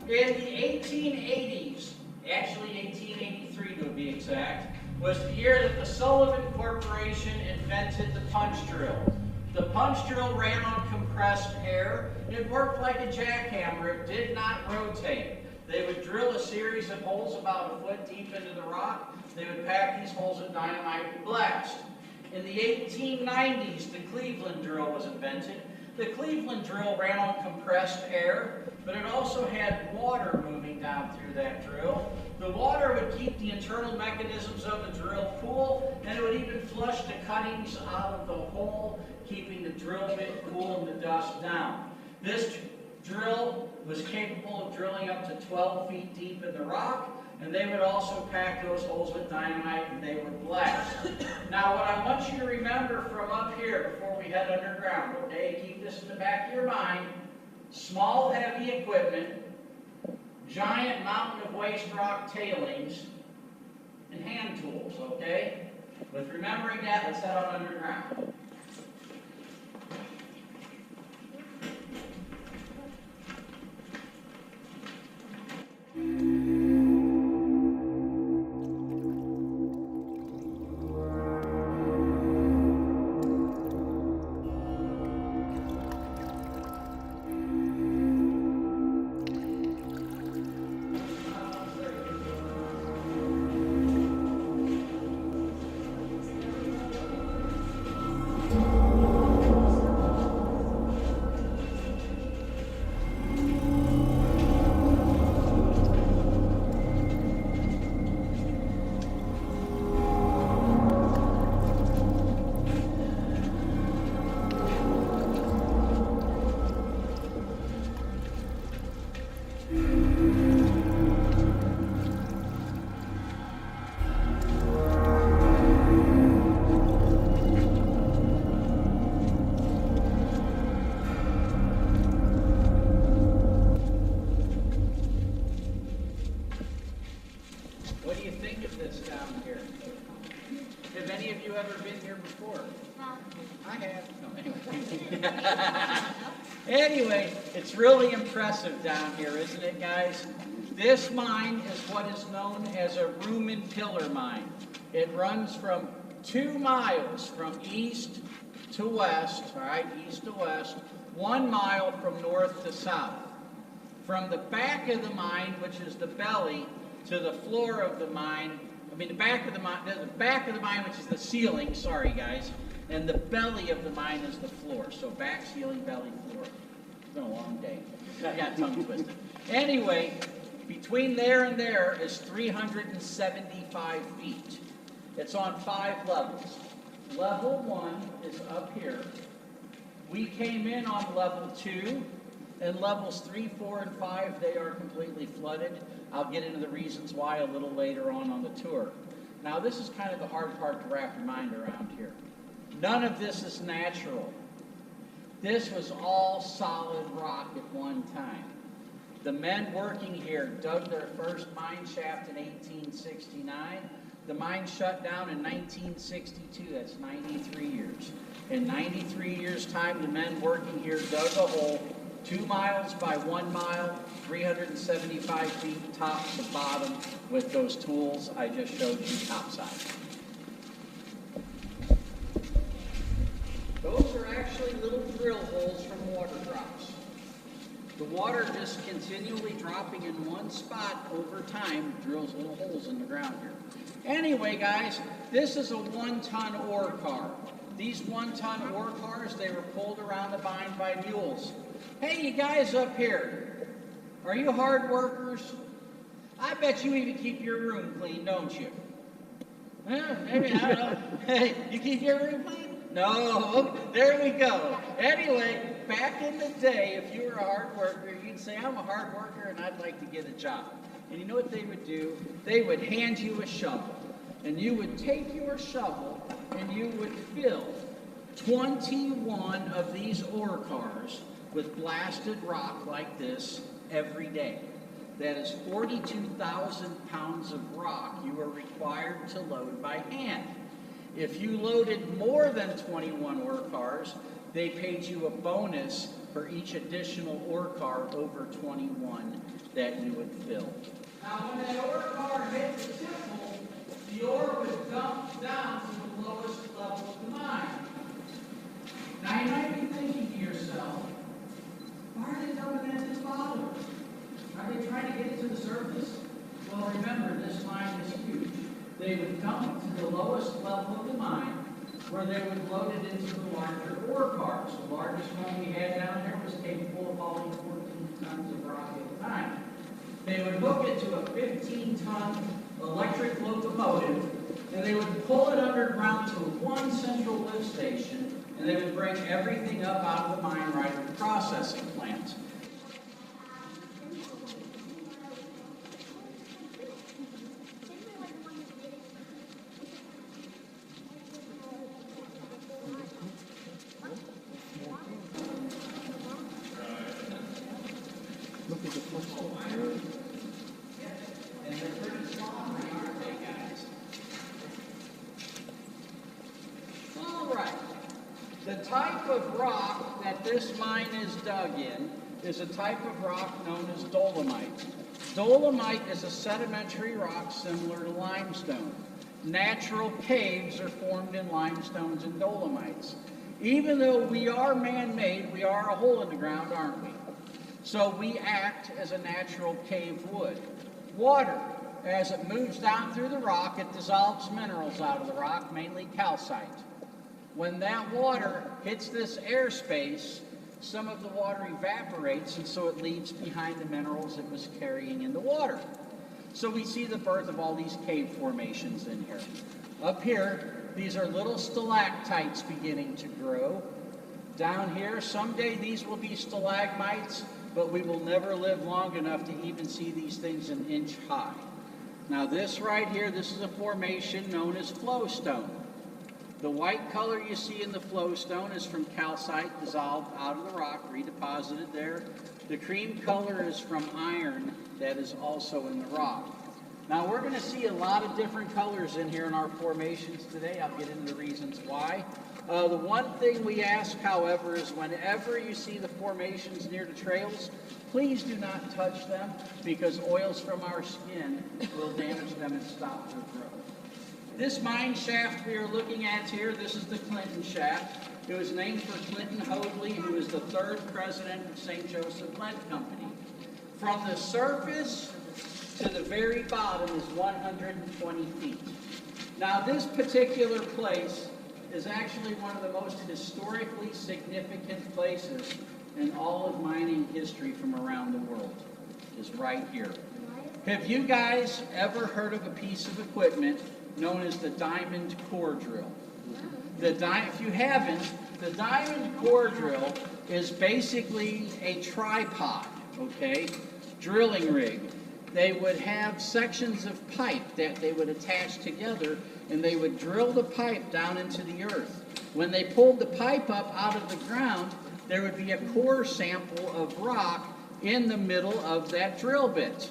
In the 1880s, actually 1883 to be exact, was the year that the Sullivan Corporation invented the punch drill. The punch drill ran on compressed air. It worked like a jackhammer. It did not rotate. They would drill a series of holes about a foot deep into the rock. They would pack these holes with dynamite and blast. In the 1890s, the Cleveland drill was invented. The Cleveland drill ran on compressed air, but it also had water moving down through that drill. The water would keep the internal mechanisms of the drill cool, and it would even flush the cuttings out of the hole, keeping the drill bit cool and the dust down. This drill was capable of drilling up to 12 feet deep in the rock, and they would also pack those holes with dynamite and they would blast. Now what I want you to remember from up here before we head underground, okay, keep this in the back of your mind, small heavy equipment, giant mountain of waste rock tailings, and hand tools, okay? With remembering that, let's head on underground. Anyway, it's really impressive down here, isn't it, guys? This mine is what is known as a room and pillar mine. It runs from 2 miles from east to west, all right, east to west, 1 mile from north to south. From the back of the mine, which is the belly, to the floor of the mine, the back of the mine, which is the ceiling, sorry guys, and the belly of the mine is the floor. So back, ceiling, belly, floor. It's been a long day. I got tongue twisted. Anyway, between there and there is 375 feet. It's on 5 levels. Level 1 is up here. We came in on level 2, and levels 3, 4, and 5, they are completely flooded. I'll get into the reasons why a little later on the tour. Now, this is kind of the hard part to wrap your mind around here. None of this is natural. This was all solid rock at one time. The men working here dug their first mine shaft in 1869. The mine shut down in 1962. That's 93 years. In 93 years' time, the men working here dug a hole 2 miles by 1 mile, 375 feet top to bottom with those tools I just showed you topside. Those are actually little drill holes from water drops. The water just continually dropping in one spot over time drills little holes in the ground here. Anyway, guys, this is a 1-ton ore car. These 1-ton ore cars, they were pulled around the mine by mules. Hey, you guys up here, are you hard workers? I bet you even keep your room clean, don't you? Maybe, I don't know. Hey, you keep your room clean? No, there we go. Anyway, back in the day, if you were a hard worker, you'd say, I'm a hard worker and I'd like to get a job. And you know what they would do? They would hand you a shovel. And you would take your shovel and you would fill 21 of these ore cars with blasted rock like this every day. That is 42,000 pounds of rock you are required to load by hand. If you loaded more than 21 ore cars, they paid you a bonus for each additional ore car over 21 that you would fill. Now, when that ore car hit the tipple, the ore would dump down to the lowest level of the mine. Now, you might be thinking to yourself, why are they dumping that to the bottom? Are they trying to get it to the surface? Well, remember, this mine is huge. They would dump it to the lowest level of the mine, where they would load it into the larger ore cars. The largest one we had down here was capable of hauling 14 tons of rock at a time. They would hook it to a 15-ton electric locomotive, and they would pull it underground to one central lift station, and they would bring everything up out of the mine right at the processing plant. Look at the football. And they're pretty small, aren't they, guys? All right. The type of rock that this mine is dug in is a type of rock known as dolomite. Dolomite is a sedimentary rock similar to limestone. Natural caves are formed in limestones and dolomites. Even though we are man-made, we are a hole in the ground, aren't we? So we act as a natural cave would. Water, as it moves down through the rock, it dissolves minerals out of the rock, mainly calcite. When that water hits this airspace, some of the water evaporates, and so it leaves behind the minerals it was carrying in the water. So we see the birth of all these cave formations in here. Up here, these are little stalactites beginning to grow. Down here, someday these will be stalagmites, but we will never live long enough to even see these things an inch high. Now this right here, this is a formation known as flowstone. The white color you see in the flowstone is from calcite dissolved out of the rock, redeposited there. The cream color is from iron that is also in the rock. Now we're going to see a lot of different colors in here in our formations today. I'll get into the reasons why. The one thing we ask, however, is whenever you see the formations near the trails, please do not touch them because oils from our skin will damage them and stop their growth. This mine shaft we are looking at here, this is the Clinton shaft. It was named for Clinton Hoadley, who was the 3rd president of St. Joseph Lead Company. From the surface to the very bottom is 120 feet. Now this particular place is actually one of the most historically significant places in all of mining history from around the world, is right here. Have you guys ever heard of a piece of equipment known as the diamond core drill? If you haven't, the diamond core drill is basically a tripod, okay, drilling rig. They would have sections of pipe that they would attach together, and they would drill the pipe down into the earth. When they pulled the pipe up out of the ground, there would be a core sample of rock in the middle of that drill bit.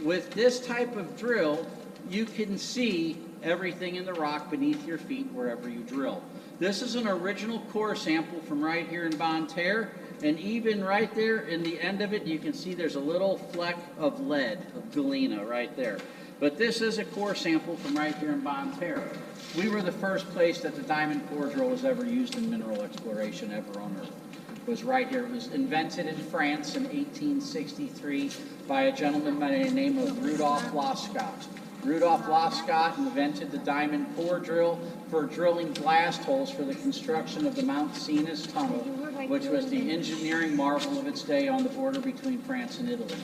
With this type of drill, you can see everything in the rock beneath your feet wherever you drill. This is an original core sample from right here in BONNE TERRE, and even right there in the end of it, you can see there's a little fleck of lead, of galena right there. But this is a core sample from right here in BONNE TERRE. We were the first place that the diamond core drill was ever used in mineral exploration ever on Earth. It was right here. It was invented in France in 1863 by a gentleman by the name of Rudolf Lascott. Rudolf Lascott invented the diamond core drill for drilling blast holes for the construction of the Mount Cenis Tunnel, which was the engineering marvel of its day on the border between France and Italy.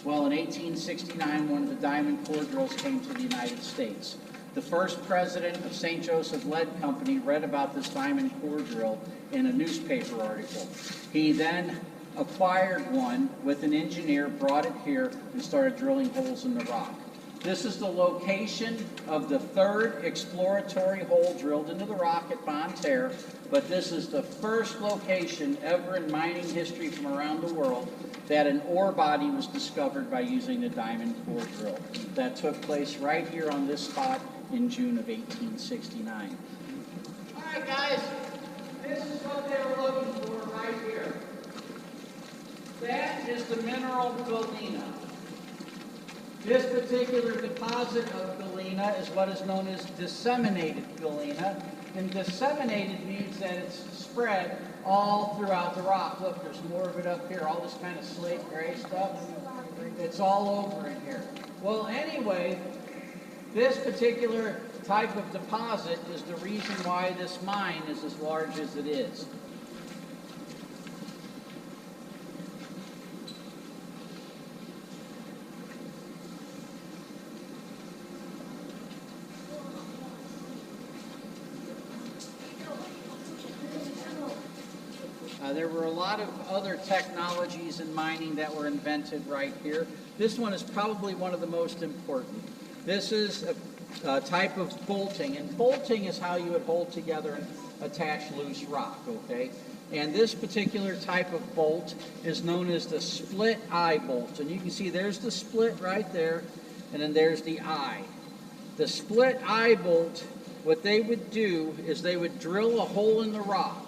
Well, in 1869, one of the diamond core drills came to the United States. The first president of St. Joseph Lead Company read about this diamond core drill in a newspaper article. He then acquired one with an engineer, brought it here, and started drilling holes in the rock. This is the location of the 3rd exploratory hole drilled into the rock at BONNE TERRE, but this is the first location ever in mining history from around the world that an ore body was discovered by using the diamond core drill. That took place right here on this spot in June of 1869. All right, guys, this is what they were looking for right here. the mineral galena. This particular deposit of galena is what is known as disseminated galena. And disseminated means that it's spread all throughout the rock. Look, there's more of it up here, all this kind of slate gray stuff. It's all over in here. Well, anyway, this particular type of deposit is the reason why this mine is as large as it is. There were a lot of other technologies in mining that were invented right here. This one is probably one of the most important. This is a type of bolting, and bolting is how you would hold together and attach loose rock, okay? And this particular type of bolt is known as the split eye bolt. And you can see there's the split right there, and then there's the eye. The split eye bolt, what they would do is they would drill a hole in the rock.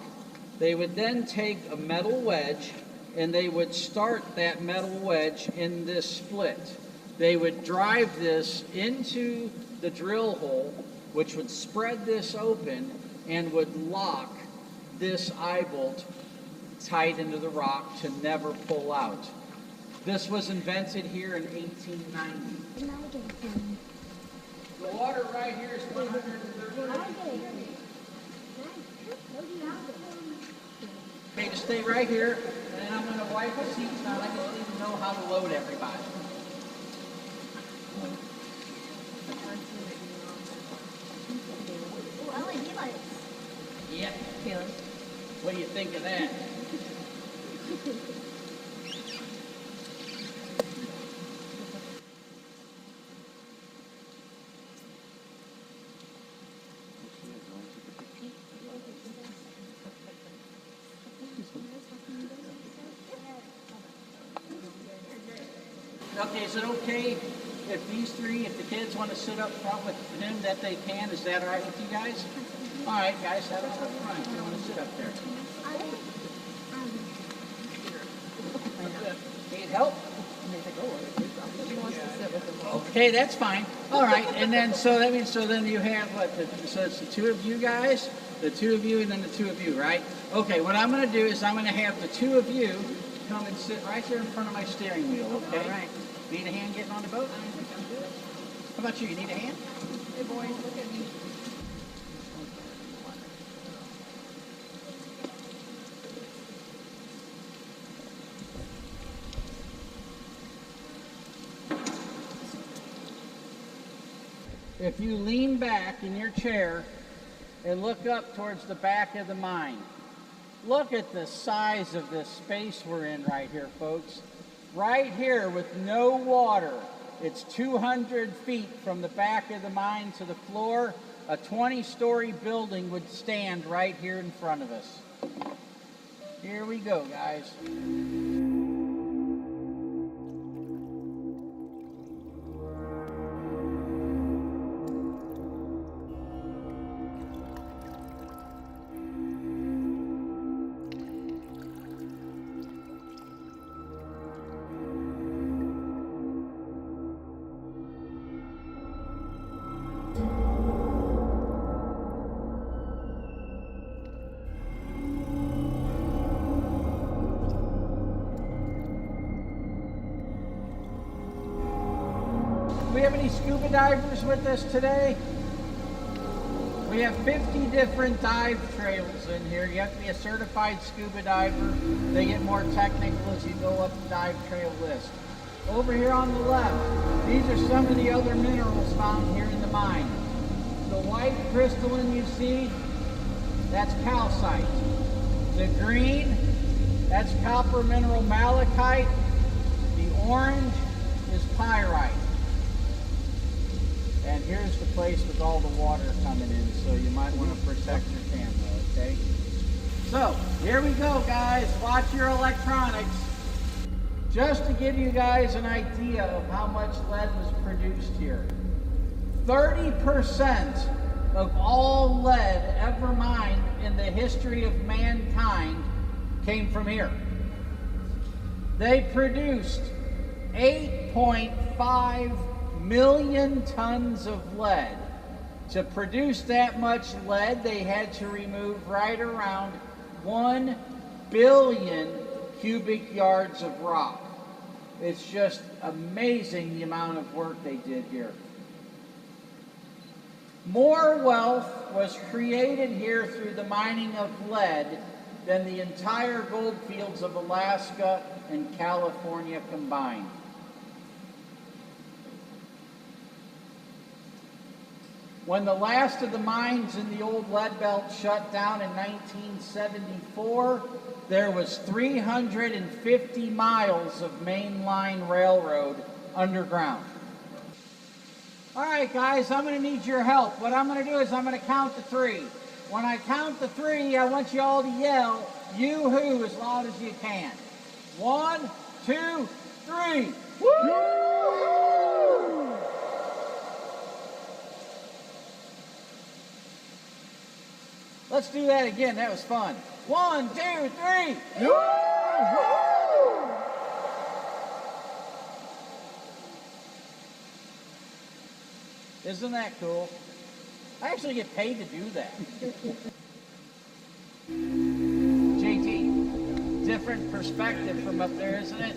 They would then take a metal wedge and they would start that metal wedge in this split. They would drive this into the drill hole, which would spread this open and would lock this eye bolt tight into the rock to never pull out. This was invented here in 1890. The water right here is 130 feet. Okay, to stay right here, and then I'm going to wipe the seats down. I just need to know how to load everybody. Oh, LED lights. Yeah. What do you think of that? Okay, is it okay if these three, if the kids want to sit up front with him, that they can? Is that all right with you guys? All right, guys, have it up front. You want to sit up there? Need help? Okay, that's fine. All right, and then so that means then you have what? So it's the two of you guys, the two of you, and then the two of you, right? Okay, what I'm going to do is I'm going to have the two of you come and sit right there in front of my steering wheel. Okay. All right. Need a hand getting on the boat? I think I'm good. How about you? You need a hand? Hey, boys, look at me. If you lean back in your chair and look up towards the back of the mine, look at the size of this space we're in right here, folks. Right here with no water. It's 200 feet from the back of the mine to the floor. A 20-story building would stand right here in front of us. Here we go, guys. Do we have any scuba divers with us today? We have 50 different dive trails in here. You have to be a certified scuba diver. They get more technical as you go up the dive trail list. Over here on the left, these are some of the other minerals found here in the mine. The white crystalline you see, that's calcite. The green, that's copper mineral malachite. The orange is pyrite. And here's the place with all the water coming in, so you might want to protect your camera, okay? So, here we go, guys. Watch your electronics. Just to give you guys an idea of how much lead was produced here. 30% of all lead ever mined in the history of mankind came from here. They produced 8.5 million tons of lead. To produce that much lead, they had to remove right around 1 billion cubic yards of rock. It's just amazing the amount of work they did here. More wealth was created here through the mining of lead than the entire gold fields of Alaska and California combined. When the last of the mines in the old lead belt shut down in 1974, there was 350 miles of mainline railroad underground. All right, guys, I'm going to need your help. What I'm going to do is I'm going to count to 3. When I count to 3, I want you all to yell, "Yoo-hoo," as loud as you can. 1, 2, 3. Woo! Let's do that again. That was fun. 1, 2, 3. Yoo-hoo! Isn't that cool? I actually get paid to do that. JT, different perspective from up there, isn't it?